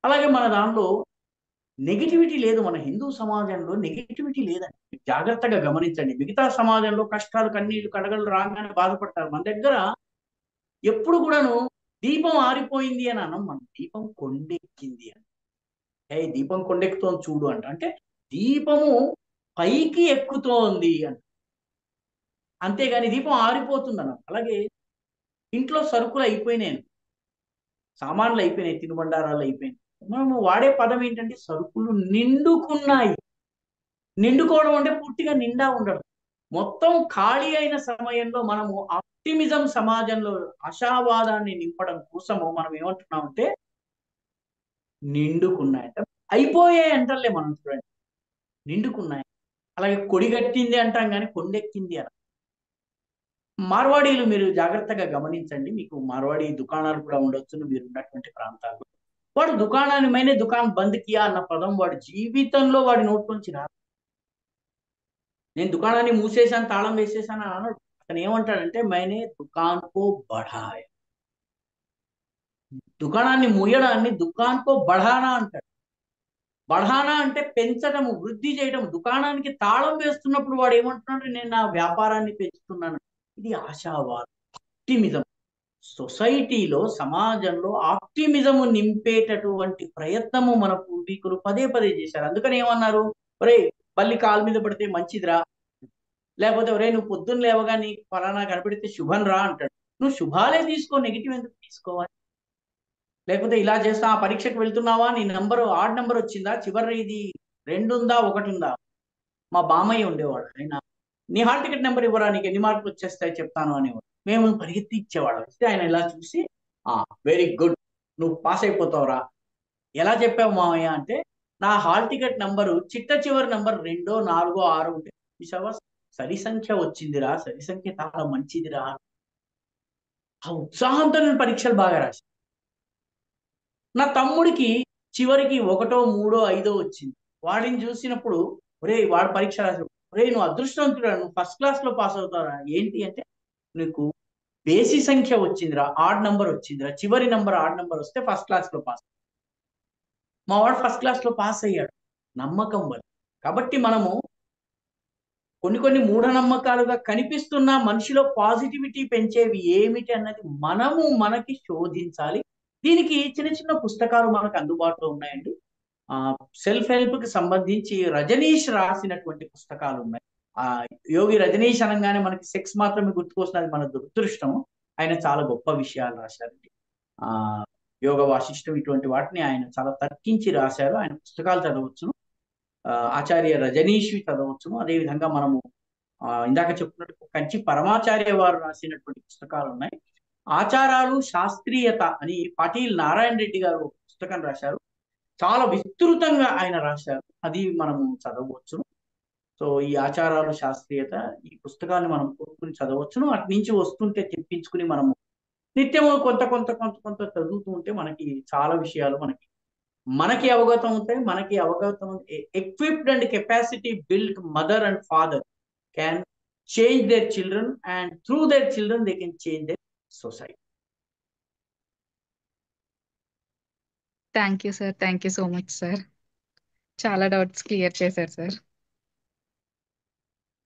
అలాగే మన దానిలో నెగిటివిటీ లేదు. మన హిందూ సమాజంలో నెగిటివిటీ లేదండి. జాగ్రత్తగా గమనించండి. మిగతా సమాజంలో కష్టాలు, కన్నీళ్లు, కడగలు రాగానే బాధపడతారు. మన దగ్గర ఎప్పుడు కూడాను దీపం ఆరిపోయింది అని అనం. మనం దీపం కొండెక్కింది అని. దీపం కొండెక్కుతోంది చూడు అంట. అంటే దీపము పైకి ఎక్కుతోంది అంట. అంతేగాని దీపం ఆరిపోతుంది అన్నాం. అలాగే ఇంట్లో సరుకులు అయిపోయినాయి, సామాన్లు అయిపోయినాయి, తినుబండారాలు అయిపోయినాయి. మనము వాడే పదం ఏంటంటే సరుకులు నిండుకున్నాయి. నిండుకోవడం అంటే పూర్తిగా నిండా ఉండడం. మొత్తం ఖాళీ అయిన సమయంలో మనము ఆప్టిమిజం సమాజంలో ఆశావాదాన్ని నింపడం కోసము మనం ఏమంటున్నామంటే నిండుకున్నాయంట. అయిపోయాయి అంటలే మనం, చూడండి, నిండుకున్నాయి. అలాగే కొడిగట్టింది అంటాం కానీ కొండెక్కింది అని. మార్వాడీలు మీరు జాగ్రత్తగా గమనించండి. మీకు మార్వాడి దుకాణాలు కూడా ఉండొచ్చును మీరు ఉన్నటువంటి ప్రాంతాల్లో. వాడు దుకాణాన్ని మైనే దుకాణం బంద్ కియా అన్న పదం వాడి జీవితంలో వాడి నోట్లోంచి రాదు. నేను దుకాణాన్ని మూసేశాను, తాళం వేసేసాను అని అన్నాడు. అతను ఏమంటాడంటే మైనే దుకాన్ కో బఢాయా. దుకాణాన్ని మూయడాన్ని దుకాన్ కో బఢానా అంటాడు. బఢానా అంటే పెంచడము, వృద్ధి చేయడం. దుకాణానికి తాళం వేస్తున్నప్పుడు వాడు ఏమంటున్నాడు, నేను నా వ్యాపారాన్ని పెంచుతున్నాను. ఇది ఆశావాదం, ఆప్టిమిజం. సొసైటీలో, సమాజంలో ఆప్టిమిజం నింపేటటువంటి ప్రయత్నము మన పూర్వీకులు పదే పదే చేశారు. అందుకని ఏమన్నారు, ఒరే బల్లి కాలు మీద పడితే మంచిదిరా, లేకపోతే ఒరే నువ్వు పొద్దున్న లేవగా నీకు ఫలానా కనపడితే శుభం రా అంటాడు. నువ్వు శుభాలే తీసుకో, నెగిటివ్ ఎందుకు తీసుకోవాలి? లేకపోతే ఇలా చేస్తా, ఆ పరీక్షకు వెళ్తున్నావా, నీ నంబరు ఆడ్ నెంబర్ వచ్చిందా, చివరి ఇది 2 ఉందా 1 ఉందా? మా బామయ్య ఉండేవాడు ఆయన, నీ హాల్ టికెట్ నెంబర్ ఇవ్వరా, నీకు ఎన్ని మార్కులు వచ్చేస్తాయి చెప్తాను అనేవాడు. మేము పరిగెత్తి ఇచ్చేవాళ్ళం. ఇస్తే ఆయన ఇలా చూసి, వెరీ గుడ్, నువ్వు పాస్ అయిపోతావురా. ఎలా చెప్పావు మామయ్య అంటే, నా హాల్ టికెట్ నంబరు చిట్ట చివరి నంబర్ 2, 4, 6 ఉంటే చూసావా, సరి సంఖ్య వచ్చిందిరా, సరి సంఖ్య చాలా మంచిదిరా. ఆ ఉత్సాహంతో నేను పరీక్షలు బాగా రాశాను. నా తమ్ముడికి చివరికి 1, 3, 5 వచ్చింది. వాడిని చూసినప్పుడు, ఒరే వాడు పరీక్ష రాసాడు, ఒరే నువ్వు అదృష్టవంతుడా, నువ్వు ఫస్ట్ క్లాస్ లో పాస్ అవుతావురా. ఏంటి అంటే, నీకు బేసి సంఖ్య వచ్చిందిరా, ఆడ్ నంబర్ వచ్చిందిరా, చివరి నంబర్ ఆడ్ నంబర్ వస్తే ఫస్ట్ క్లాస్ లో పాస్. మా వాడు ఫస్ట్ క్లాస్ లో పాస్ అయ్యాడు, నమ్మకం వల్ల. కాబట్టి మనము కొన్ని కొన్ని మూఢనమ్మకాలుగా కనిపిస్తున్న మనిషిలో పాజిటివిటీ పెంచేవి ఏమిటి అన్నది మనము మనకి శోధించాలి. దీనికి చిన్న చిన్న పుస్తకాలు మనకు అందుబాటులో ఉన్నాయండి. ఆ సెల్ఫ్ హెల్ప్ కి సంబంధించి రజనీష్ రాసినటువంటి పుస్తకాలు ఉన్నాయి. ఆ యోగి రజనీష్ అనగానే మనకి సెక్స్ మాత్రమే గుర్తుకొస్తున్నది మన దురదృష్టము. ఆయన చాలా గొప్ప విషయాలు రాశారండి. ఆ యోగ వాసిష్టం ఇటువంటి వాటిని ఆయన చాలా తర్కించి రాశారు. ఆయన పుస్తకాలు చదవచ్చును. ఆచార్య రజనీష్ చదవచ్చును. అదేవిధంగా మనము ఇందాక చెప్పుకున్నట్టు కంచి పరమాచార్య వారు రాసినటువంటి పుస్తకాలు ఉన్నాయి. ఆచారాలు శాస్త్రీయత అని పాటిల్ నారాయణ రెడ్డి గారు ఒక పుస్తకం రాశారు. చాలా విస్తృతంగా ఆయన రాశారు. అది మనము చదవచ్చును. సో ఈ ఆచారాలు శాస్త్రీయత, ఈ పుస్తకాన్ని మనం కొనుక్కుని చదవచ్చును. అటు నుంచి వస్తుంటే తెప్పించుకుని మనము నిత్యము కొంత కొంత కొంత కొంత చదువుతూ ఉంటే మనకి చాలా విషయాలు మనకి అవగతం అవుతాయి. మనకి అవగతం equipped and capacity build mother and father can change their children, and through their children they can change their society. Thank you sir, thank you so much sir. చాలా డౌట్స్ క్లియర్ చేశారు సార్.